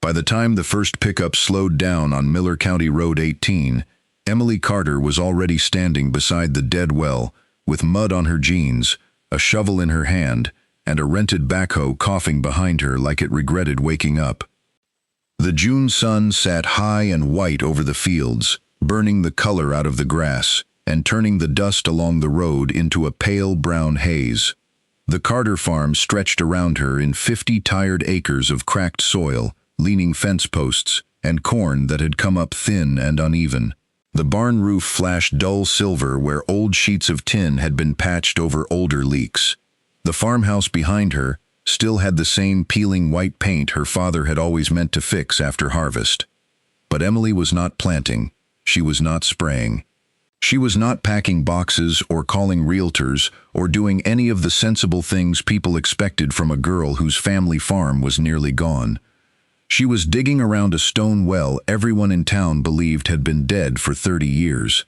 By the time the first pickup slowed down on Miller County Road 18, Emily Carter was already standing beside the dead well, with mud on her jeans, a shovel in her hand, and a rented backhoe coughing behind her like it regretted waking up. The June sun sat high and white over the fields, burning the color out of the grass, and turning the dust along the road into a pale brown haze. The Carter farm stretched around her in 50 tired acres of cracked soil, leaning fence posts, and corn that had come up thin and uneven. The barn roof flashed dull silver where old sheets of tin had been patched over older leaks. The farmhouse behind her still had the same peeling white paint her father had always meant to fix after harvest. But Emily was not planting. She was not spraying. She was not packing boxes or calling realtors or doing any of the sensible things people expected from a girl whose family farm was nearly gone. She was digging around a stone well everyone in town believed had been dead for 30 years.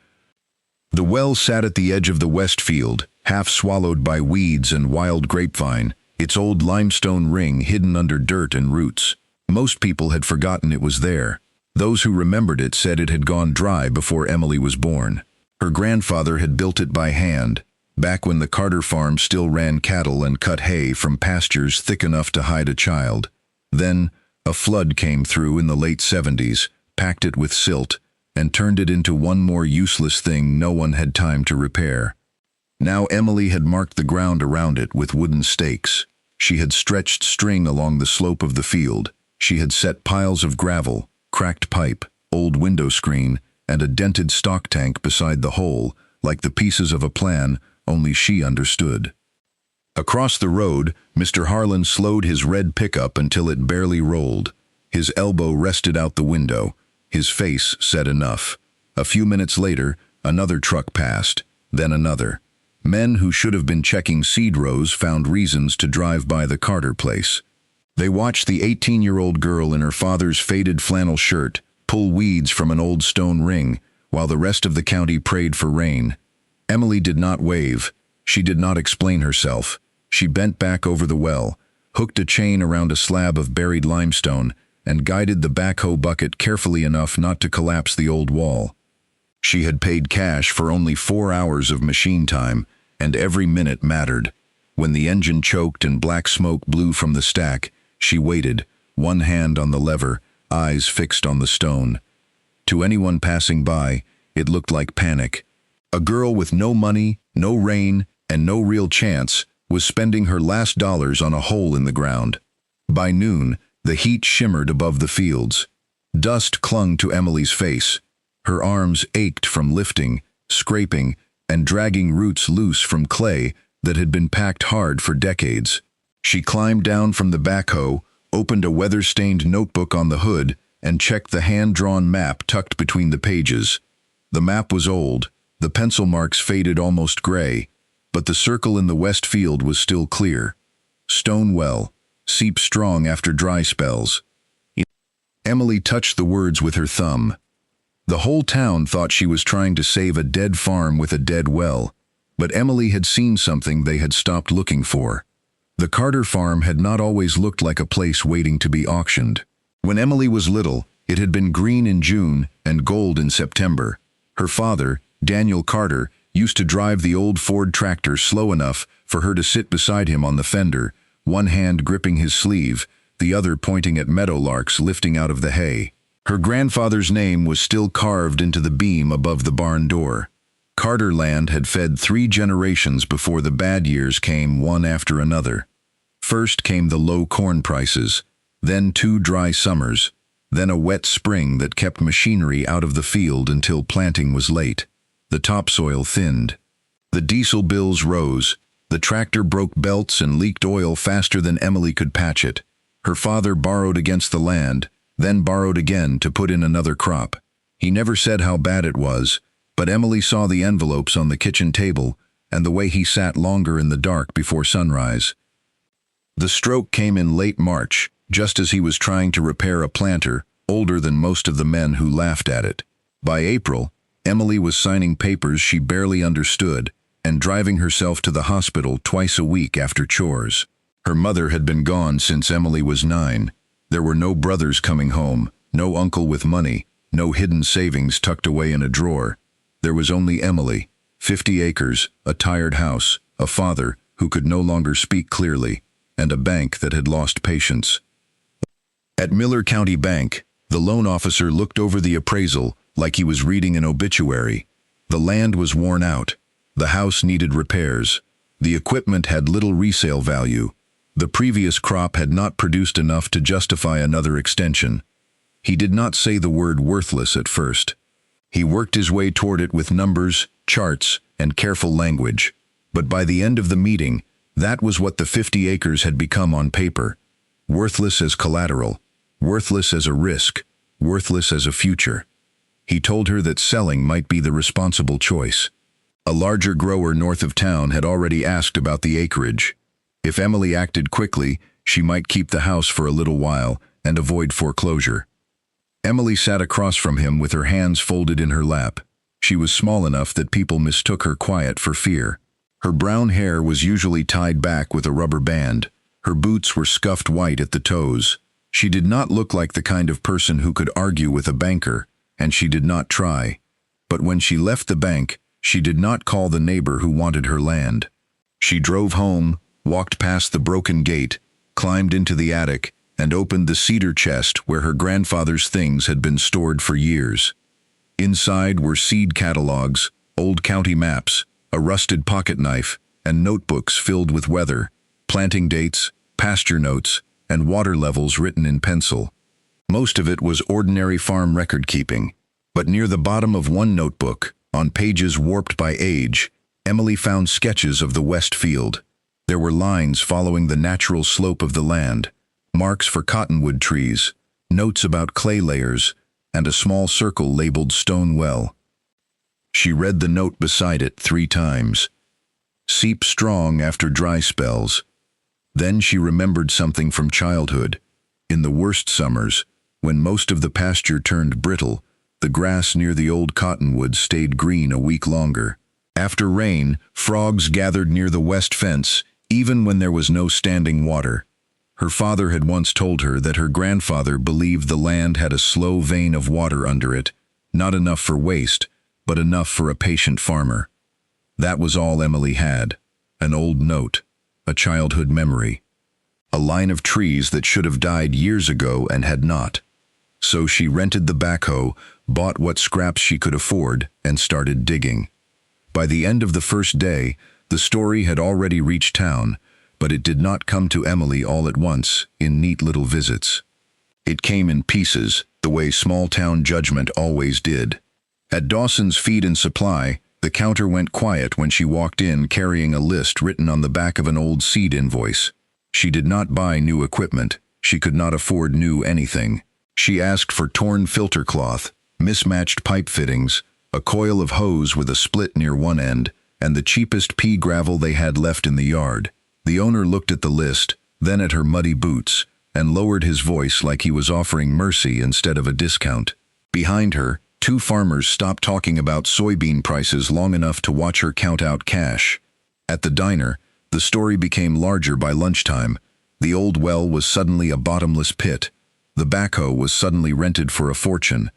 The well sat at the edge of the west field, half swallowed by weeds and wild grapevine, its old limestone ring hidden under dirt and roots. Most people had forgotten it was there. Those who remembered it said it had gone dry before Emily was born. Her grandfather had built it by hand, back when the Carter farm still ran cattle and cut hay from pastures thick enough to hide a child. Then, a flood came through in the late 70s, packed it with silt, and turned it into one more useless thing no one had time to repair. Now Emily had marked the ground around it with wooden stakes. She had stretched string along the slope of the field. She had set piles of gravel, cracked pipe, old window screen, and a dented stock tank beside the hole, like the pieces of a plan only she understood. Across the road, Mr. Harlan slowed his red pickup until it barely rolled. His elbow rested out the window. His face said enough. A few minutes later, another truck passed, then another. Men who should have been checking seed rows found reasons to drive by the Carter place. They watched the 18-year-old girl in her father's faded flannel shirt pull weeds from an old stone ring, while the rest of the county prayed for rain. Emily did not wave. She did not explain herself. She bent back over the well, hooked a chain around a slab of buried limestone, and guided the backhoe bucket carefully enough not to collapse the old wall. She had paid cash for only 4 hours of machine time, and every minute mattered. When the engine choked and black smoke blew from the stack, she waited, one hand on the lever, eyes fixed on the stone. To anyone passing by, it looked like panic. A girl with no money, no rain, and no real chance was spending her last dollars on a hole in the ground. By noon, the heat shimmered above the fields. Dust clung to Emily's face. Her arms ached from lifting, scraping, and dragging roots loose from clay that had been packed hard for decades. She climbed down from the backhoe, opened a weather-stained notebook on the hood, and checked the hand-drawn map tucked between the pages. The map was old, the pencil marks faded almost gray, but the circle in the west field was still clear. Stone well, seep strong after dry spells. Emily touched the words with her thumb. The whole town thought she was trying to save a dead farm with a dead well, but Emily had seen something they had stopped looking for. The Carter farm had not always looked like a place waiting to be auctioned. When Emily was little, it had been green in June and gold in September. Her father, Daniel Carter, used to drive the old Ford tractor slow enough for her to sit beside him on the fender, one hand gripping his sleeve, the other pointing at meadowlarks lifting out of the hay. Her grandfather's name was still carved into the beam above the barn door. Carter land had fed 3 generations before the bad years came one after another. First came the low corn prices, then 2 dry summers, then a wet spring that kept machinery out of the field until planting was late. The topsoil thinned. The diesel bills rose. The tractor broke belts and leaked oil faster than Emily could patch it. Her father borrowed against the land, then borrowed again to put in another crop. He never said how bad it was, but Emily saw the envelopes on the kitchen table and the way he sat longer in the dark before sunrise. The stroke came in late March, just as he was trying to repair a planter, older than most of the men who laughed at it. By April, Emily was signing papers she barely understood and driving herself to the hospital twice a week after chores. Her mother had been gone since Emily was 9. There were no brothers coming home, no uncle with money, no hidden savings tucked away in a drawer. There was only Emily, 50 acres, a tired house, a father who could no longer speak clearly, and a bank that had lost patience. At Miller County Bank, the loan officer looked over the appraisal like he was reading an obituary. The land was worn out. The house needed repairs. The equipment had little resale value. The previous crop had not produced enough to justify another extension. He did not say the word worthless at first. He worked his way toward it with numbers, charts, and careful language. But by the end of the meeting, that was what the 50 acres had become on paper. Worthless as collateral, worthless as a risk, worthless as a future. He told her that selling might be the responsible choice. A larger grower north of town had already asked about the acreage. If Emily acted quickly, she might keep the house for a little while and avoid foreclosure. Emily sat across from him with her hands folded in her lap. She was small enough that people mistook her quiet for fear. Her brown hair was usually tied back with a rubber band. Her boots were scuffed white at the toes. She did not look like the kind of person who could argue with a banker, and she did not try. But when she left the bank, she did not call the neighbor who wanted her land. She drove home, walked past the broken gate, climbed into the attic, and opened the cedar chest where her grandfather's things had been stored for years. Inside were seed catalogs, old county maps, a rusted pocket knife, and notebooks filled with weather, planting dates, pasture notes, and water levels written in pencil. Most of it was ordinary farm record-keeping, but near the bottom of one notebook, on pages warped by age, Emily found sketches of the west field. There were lines following the natural slope of the land, marks for cottonwood trees, notes about clay layers, and a small circle labeled Stone Well. She read the note beside it 3 times. Seep strong after dry spells. Then she remembered something from childhood. In the worst summers, when most of the pasture turned brittle, the grass near the old cottonwoods stayed green a week longer. After rain, frogs gathered near the west fence, even when there was no standing water. Her father had once told her that her grandfather believed the land had a slow vein of water under it, not enough for waste, but enough for a patient farmer. That was all Emily had, an old note, a childhood memory, a line of trees that should have died years ago and had not. So she rented the backhoe, bought what scraps she could afford, and started digging. By the end of the first day, the story had already reached town, but it did not come to Emily all at once, in neat little visits. It came in pieces, the way small-town judgment always did. At Dawson's Feed and Supply, the counter went quiet when she walked in carrying a list written on the back of an old seed invoice. She did not buy new equipment. She could not afford new anything. She asked for torn filter cloth, mismatched pipe fittings, a coil of hose with a split near one end, and the cheapest pea gravel they had left in the yard. The owner looked at the list, then at her muddy boots, and lowered his voice like he was offering mercy instead of a discount. Behind her, 2 farmers stopped talking about soybean prices long enough to watch her count out cash. At the diner, the story became larger by lunchtime. The old well was suddenly a bottomless pit. The backhoe was suddenly rented for a fortune.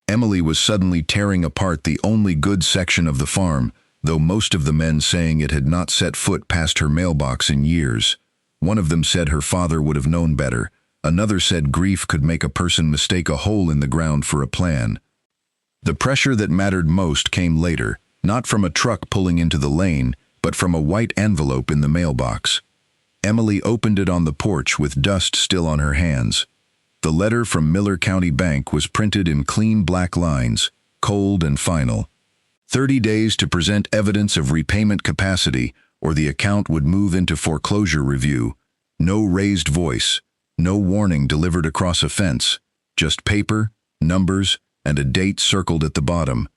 Emily was suddenly tearing apart the only good section of the farm, though most of the men saying it had not set foot past her mailbox in years. One of them said her father would have known better. Another said grief could make a person mistake a hole in the ground for a plan. The pressure that mattered most came later, not from a truck pulling into the lane, but from a white envelope in the mailbox. Emily opened it on the porch with dust still on her hands. The letter from Miller County Bank was printed in clean black lines, cold and final. 30 days to present evidence of repayment capacity, or the account would move into foreclosure review. No raised voice, no warning delivered across a fence, just paper, numbers, and a date circled at the bottom.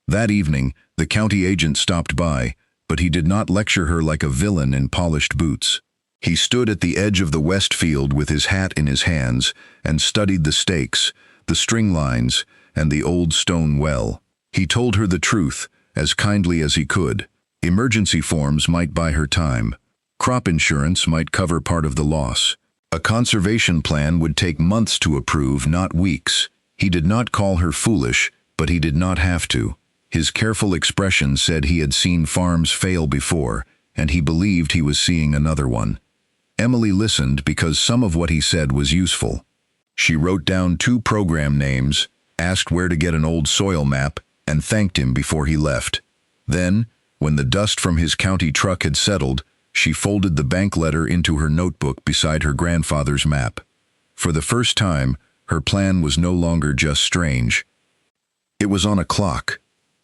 That evening, the county agent stopped by, but he did not lecture her like a villain in polished boots. He stood at the edge of the west field with his hat in his hands and studied the stakes, the string lines, and the old stone well. He told her the truth, as kindly as he could. Emergency forms might buy her time. Crop insurance might cover part of the loss. A conservation plan would take months to approve, not weeks. He did not call her foolish, but he did not have to. His careful expression said he had seen farms fail before, and he believed he was seeing another one. Emily listened because some of what he said was useful. She wrote down 2 program names, asked where to get an old soil map, and thanked him before he left. Then, when the dust from his county truck had settled, she folded the bank letter into her notebook beside her grandfather's map. For the first time, her plan was no longer just strange. It was on a clock.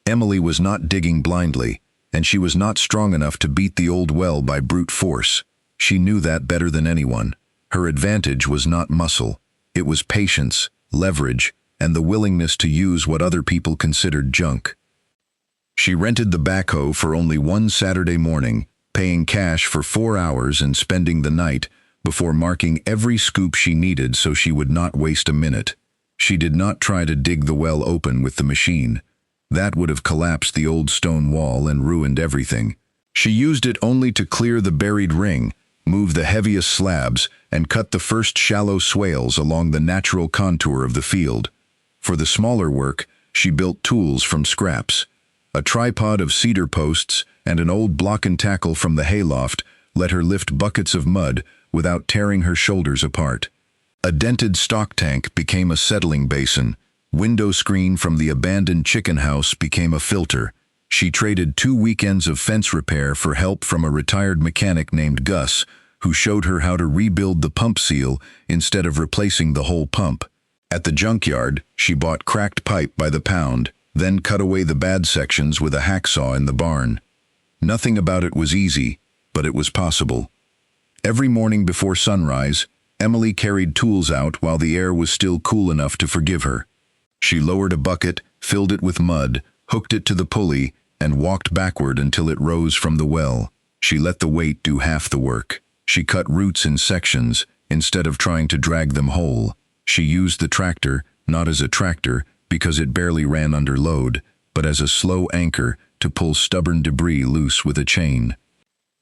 Emily was not digging blindly, and she was not strong enough to beat the old well by brute force. She knew that better than anyone. Her advantage was not muscle. It was patience, leverage, and the willingness to use what other people considered junk. She rented the backhoe for only one Saturday morning, paying cash for 4 hours and spending the night before marking every scoop she needed so she would not waste a minute. She did not try to dig the well open with the machine. That would have collapsed the old stone wall and ruined everything. She used it only to clear the buried ring, move the heaviest slabs, and cut the first shallow swales along the natural contour of the field. For the smaller work, she built tools from scraps. A tripod of cedar posts and an old block and tackle from the hayloft let her lift buckets of mud without tearing her shoulders apart. A dented stock tank became a settling basin. Window screen from the abandoned chicken house became a filter. She traded 2 weekends of fence repair for help from a retired mechanic named Gus, who showed her how to rebuild the pump seal instead of replacing the whole pump. At the junkyard, she bought cracked pipe by the pound, then cut away the bad sections with a hacksaw in the barn. Nothing about it was easy, but it was possible. Every morning before sunrise, Emily carried tools out while the air was still cool enough to forgive her. She lowered a bucket, filled it with mud, hooked it to the pulley, and walked backward until it rose from the well. She let the weight do half the work. She cut roots in sections, instead of trying to drag them whole. She used the tractor, not as a tractor, because it barely ran under load, but as a slow anchor to pull stubborn debris loose with a chain.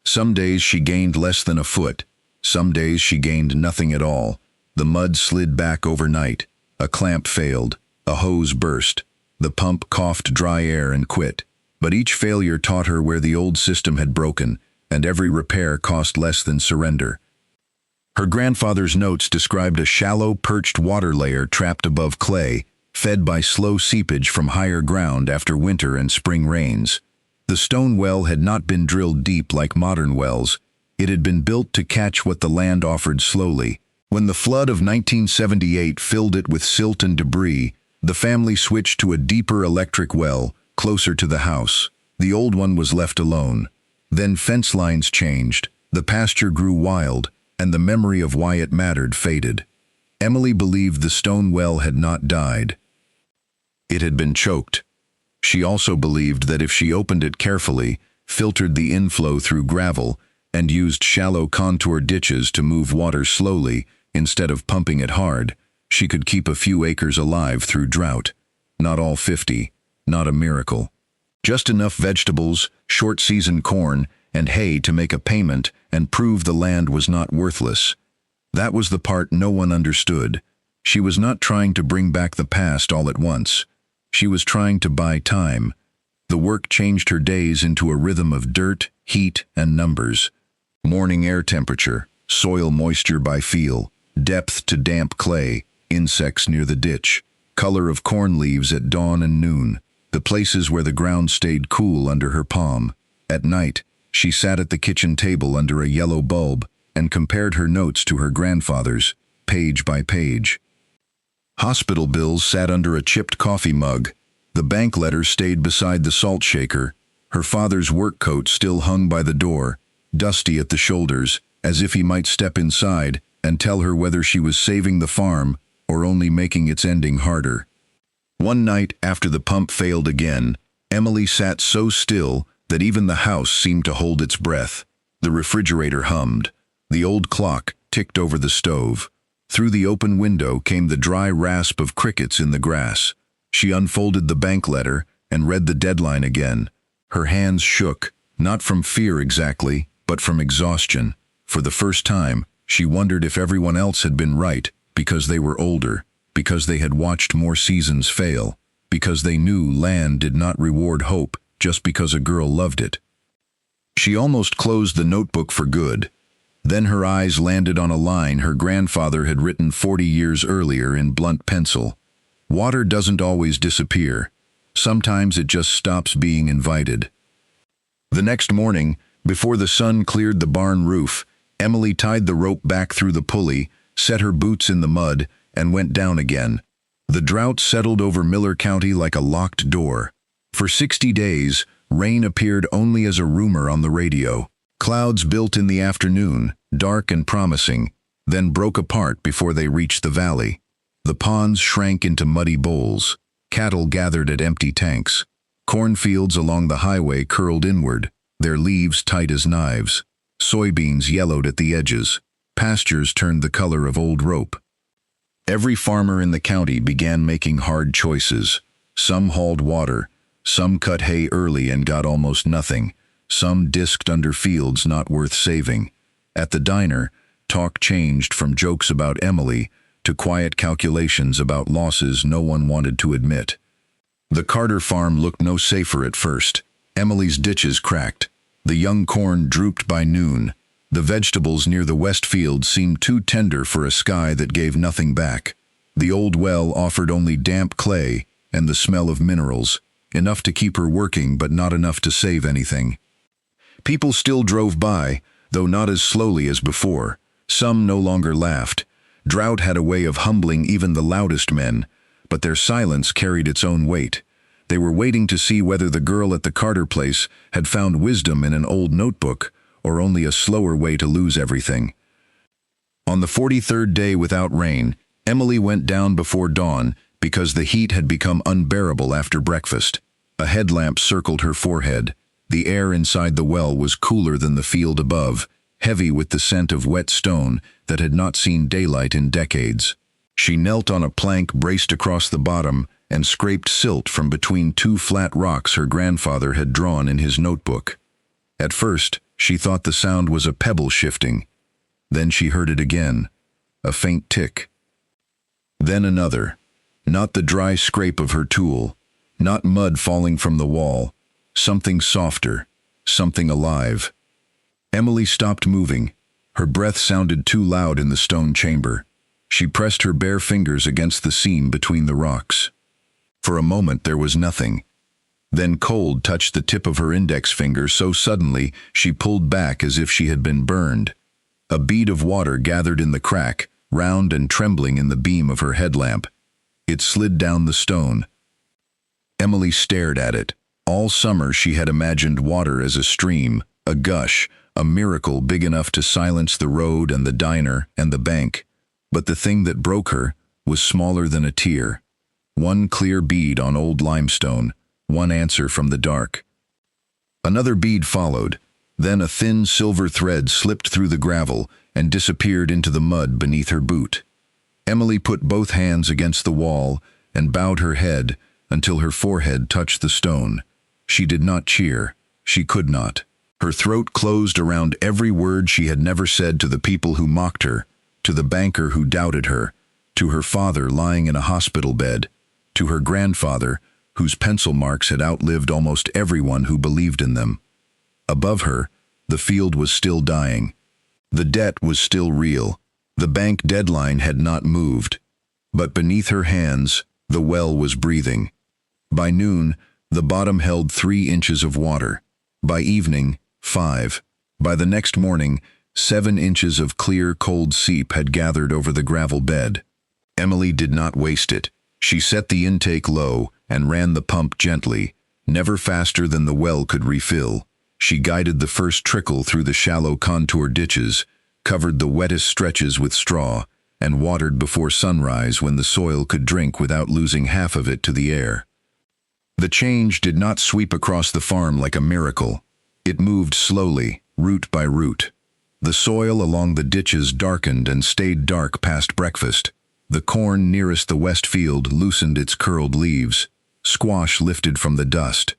Some days she gained less than a foot. Some days she gained nothing at all. The mud slid back overnight. A clamp failed. A hose burst. The pump coughed dry air and quit. But each failure taught her where the old system had broken, and every repair cost less than surrender. Her grandfather's notes described a shallow, perched water layer trapped above clay, fed by slow seepage from higher ground after winter and spring rains. The stone well had not been drilled deep like modern wells. It had been built to catch what the land offered slowly. When the flood of 1978 filled it with silt and debris, the family switched to a deeper electric well, closer to the house. The old one was left alone. Then fence lines changed, the pasture grew wild, and the memory of why it mattered faded. Emily believed the stone well had not died. It had been choked. She also believed that if she opened it carefully, filtered the inflow through gravel, and used shallow contour ditches to move water slowly instead of pumping it hard, she could keep a few acres alive through drought. Not all 50, not a miracle. Just enough vegetables, short-season corn, and hay to make a payment and prove the land was not worthless. That was the part no one understood. She was not trying to bring back the past all at once. She was trying to buy time. The work changed her days into a rhythm of dirt, heat, and numbers. Morning air temperature, soil moisture by feel, depth to damp clay, insects near the ditch, color of corn leaves at dawn and noon, the places where the ground stayed cool under her palm. At night, she sat at the kitchen table under a yellow bulb and compared her notes to her grandfather's, page by page. Hospital bills sat under a chipped coffee mug. The bank letter stayed beside the salt shaker. Her father's work coat still hung by the door, dusty at the shoulders, as if he might step inside and tell her whether she was saving the farm or only making its ending harder. One night, after the pump failed again, Emily sat so still that even the house seemed to hold its breath. The refrigerator hummed. The old clock ticked over the stove. Through the open window came the dry rasp of crickets in the grass. She unfolded the bank letter and read the deadline again. Her hands shook, not from fear exactly, but from exhaustion. For the first time, She wondered if everyone else had been right, because they were older, because they had watched more seasons fail, because they knew land did not reward hope just because a girl loved it. She almost closed the notebook for good. Then her eyes landed on a line her grandfather had written 40 years earlier in blunt pencil. Water doesn't always disappear. Sometimes it just stops being invited. The next morning, before the sun cleared the barn roof, Emily tied the rope back through the pulley, set her boots in the mud, and went down again. The drought settled over Miller County like a locked door. For 60 days, rain appeared only as a rumor on the radio. Clouds built in the afternoon, dark and promising, then broke apart before they reached the valley. The ponds shrank into muddy bowls. Cattle gathered at empty tanks. Cornfields along the highway curled inward, their leaves tight as knives. Soybeans yellowed at the edges. Pastures turned the color of old rope. Every farmer in the county began making hard choices. Some hauled water. Some cut hay early and got almost nothing. Some disked under fields not worth saving. At the diner, talk changed from jokes about Emily to quiet calculations about losses no one wanted to admit. The Carter farm looked no safer at first. Emily's ditches cracked. The young corn drooped by noon. The vegetables near the west field seemed too tender for a sky that gave nothing back. The old well offered only damp clay and the smell of minerals, enough to keep her working but not enough to save anything. People still drove by, though not as slowly as before. Some no longer laughed. Drought had a way of humbling even the loudest men, but their silence carried its own weight. They were waiting to see whether the girl at the Carter place had found wisdom in an old notebook or only a slower way to lose everything. On the 43rd day without rain, Emily went down before dawn because the heat had become unbearable after breakfast. A headlamp circled her forehead. The air inside the well was cooler than the field above, heavy with the scent of wet stone that had not seen daylight in decades. She knelt on a plank braced across the bottom and scraped silt from between two flat rocks her grandfather had drawn in his notebook. At first, she thought the sound was a pebble shifting. Then she heard it again, a faint tick. Then another, not the dry scrape of her tool, not mud falling from the wall, something softer, something alive. Emily stopped moving. Her breath sounded too loud in the stone chamber. She pressed her bare fingers against the seam between the rocks. For a moment there was nothing. Then cold touched the tip of her index finger so suddenly she pulled back as if she had been burned. A bead of water gathered in the crack, round and trembling in the beam of her headlamp. It slid down the stone. Emily stared at it. All summer she had imagined water as a stream, a gush, a miracle big enough to silence the road and the diner and the bank. But the thing that broke her was smaller than a tear. One clear bead on old limestone, one answer from the dark. Another bead followed. Then a thin silver thread slipped through the gravel and disappeared into the mud beneath her boot. Emily put both hands against the wall and bowed her head until her forehead touched the stone. She did not cheer. She could not. Her throat closed around every word she had never said to the people who mocked her, to the banker who doubted her, to her father lying in a hospital bed, to her grandfather, whose pencil marks had outlived almost everyone who believed in them. Above her, the field was still dying. The debt was still real. The bank deadline had not moved. But beneath her hands, the well was breathing. By noon, the bottom held 3 inches of water. By evening, 5. By the next morning, 7 inches of clear, cold seep had gathered over the gravel bed. Emily did not waste it. She set the intake low and ran the pump gently, never faster than the well could refill. She guided the first trickle through the shallow contour ditches, covered the wettest stretches with straw, and watered before sunrise when the soil could drink without losing half of it to the air. The change did not sweep across the farm like a miracle. It moved slowly, root by root. The soil along the ditches darkened and stayed dark past breakfast. The corn nearest the west field loosened its curled leaves. Squash lifted from the dust.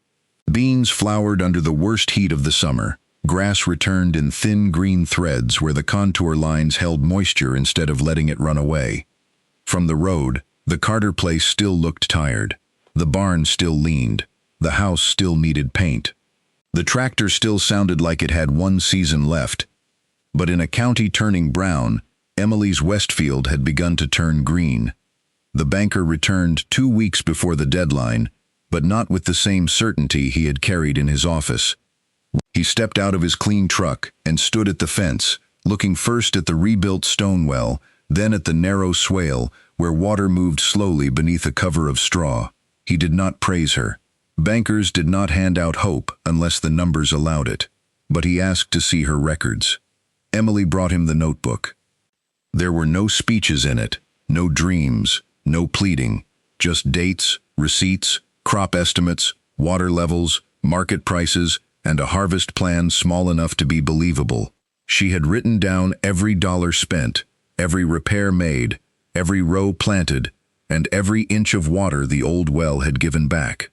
Beans flowered under the worst heat of the summer. Grass returned in thin green threads where the contour lines held moisture instead of letting it run away. From the road, the Carter place still looked tired. The barn still leaned. The house still needed paint. The tractor still sounded like it had one season left. But in a county turning brown, Emily's Westfield had begun to turn green. The banker returned 2 weeks before the deadline, but not with the same certainty he had carried in his office. He stepped out of his clean truck and stood at the fence, looking first at the rebuilt stone well, then at the narrow swale where water moved slowly beneath a cover of straw. He did not praise her. Bankers did not hand out hope unless the numbers allowed it, but he asked to see her records. Emily brought him the notebook. There were no speeches in it, no dreams, no pleading, just dates, receipts, crop estimates, water levels, market prices, and a harvest plan small enough to be believable. She had written down every dollar spent, every repair made, every row planted, and every inch of water the old well had given back.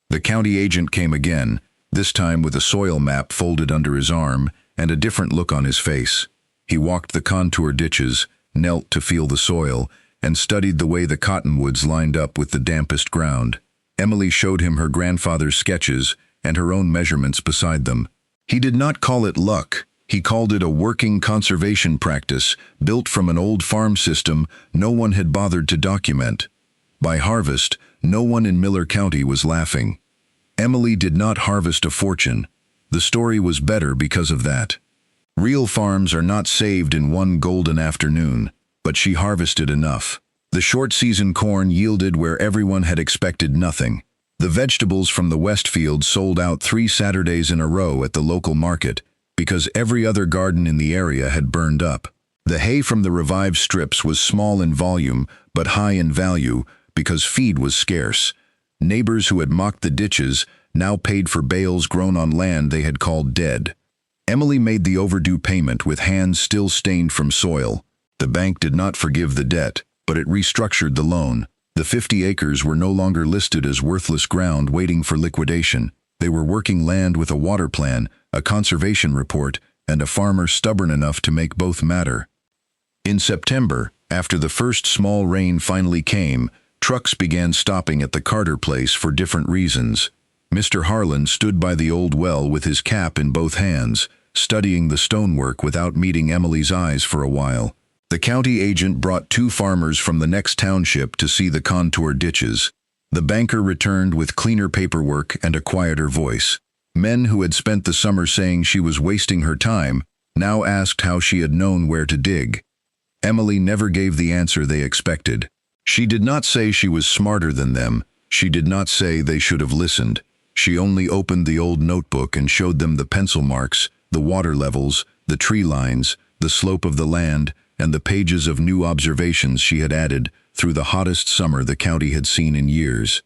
The county agent came again, this time with a soil map folded under his arm and a different look on his face. He walked the contour ditches, knelt to feel the soil, and studied the way the cottonwoods lined up with the dampest ground. Emily showed him her grandfather's sketches and her own measurements beside them. He did not call it luck. He called it a working conservation practice built from an old farm system no one had bothered to document. By harvest, no one in Miller County was laughing. Emily did not harvest a fortune. The story was better because of that. Real farms are not saved in one golden afternoon, but she harvested enough. The short-season corn yielded where everyone had expected nothing. The vegetables from the Westfield sold out 3 Saturdays in a row at the local market because every other garden in the area had burned up. The hay from the revived strips was small in volume but high in value because feed was scarce. Neighbors who had mocked the ditches now paid for bales grown on land they had called dead. Emily made the overdue payment with hands still stained from soil. The bank did not forgive the debt, but it restructured the loan. The 50 acres were no longer listed as worthless ground waiting for liquidation. They were working land with a water plan, a conservation report, and a farmer stubborn enough to make both matter. In September, after the first small rain finally came, trucks began stopping at the Carter place for different reasons. Mr. Harlan stood by the old well with his cap in both hands, studying the stonework without meeting Emily's eyes for a while. The county agent brought 2 farmers from the next township to see the contour ditches. The banker returned with cleaner paperwork and a quieter voice. Men who had spent the summer saying she was wasting her time now asked how she had known where to dig. Emily never gave the answer they expected. She did not say she was smarter than them. She did not say they should have listened. She only opened the old notebook and showed them the pencil marks, the water levels, the tree lines, the slope of the land, and the pages of new observations she had added through the hottest summer the county had seen in years.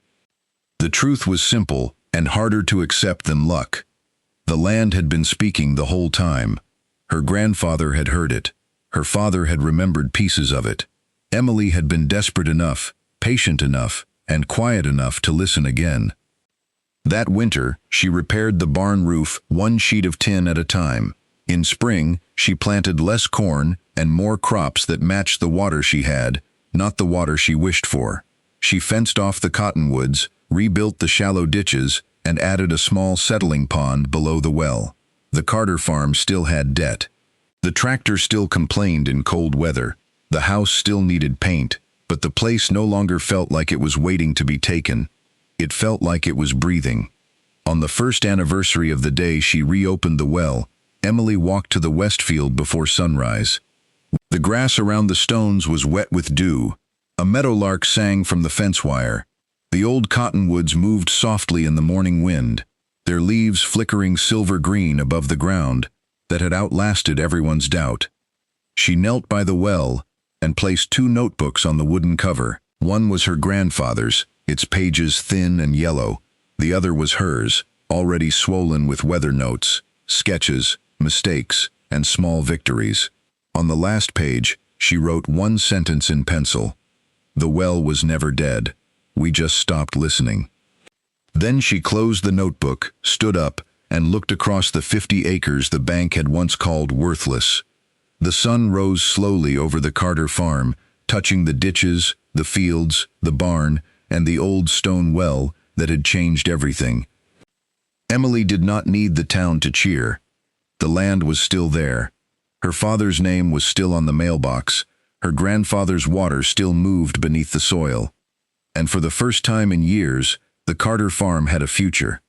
The truth was simple and harder to accept than luck. The land had been speaking the whole time. Her grandfather had heard it. Her father had remembered pieces of it. Emily had been desperate enough, patient enough, and quiet enough to listen again. That winter, she repaired the barn roof 1 sheet of tin at a time. In spring, she planted less corn and more crops that matched the water she had, not the water she wished for. She fenced off the cottonwoods, rebuilt the shallow ditches, and added a small settling pond below the well. The Carter farm still had debt. The tractor still complained in cold weather. The house still needed paint, but the place no longer felt like it was waiting to be taken. It felt like it was breathing. On the first anniversary of the day she reopened the well, Emily walked to the Westfield before sunrise. The grass around the stones was wet with dew. A meadowlark sang from the fence wire. The old cottonwoods moved softly in the morning wind, their leaves flickering silver green above the ground that had outlasted everyone's doubt. She knelt by the well and placed 2 notebooks on the wooden cover. One was her grandfather's, its pages thin and yellow. The other was hers, already swollen with weather notes, sketches, mistakes, and small victories. On the last page, she wrote 1 sentence in pencil. The well was never dead. We just stopped listening. Then she closed the notebook, stood up, and looked across the 50 acres the bank had once called worthless. The sun rose slowly over the Carter farm, touching the ditches, the fields, the barn, and the old stone well that had changed everything. Emily did not need the town to cheer. The land was still there. Her father's name was still on the mailbox. Her grandfather's water still moved beneath the soil. And for the first time in years, the Carter farm had a future.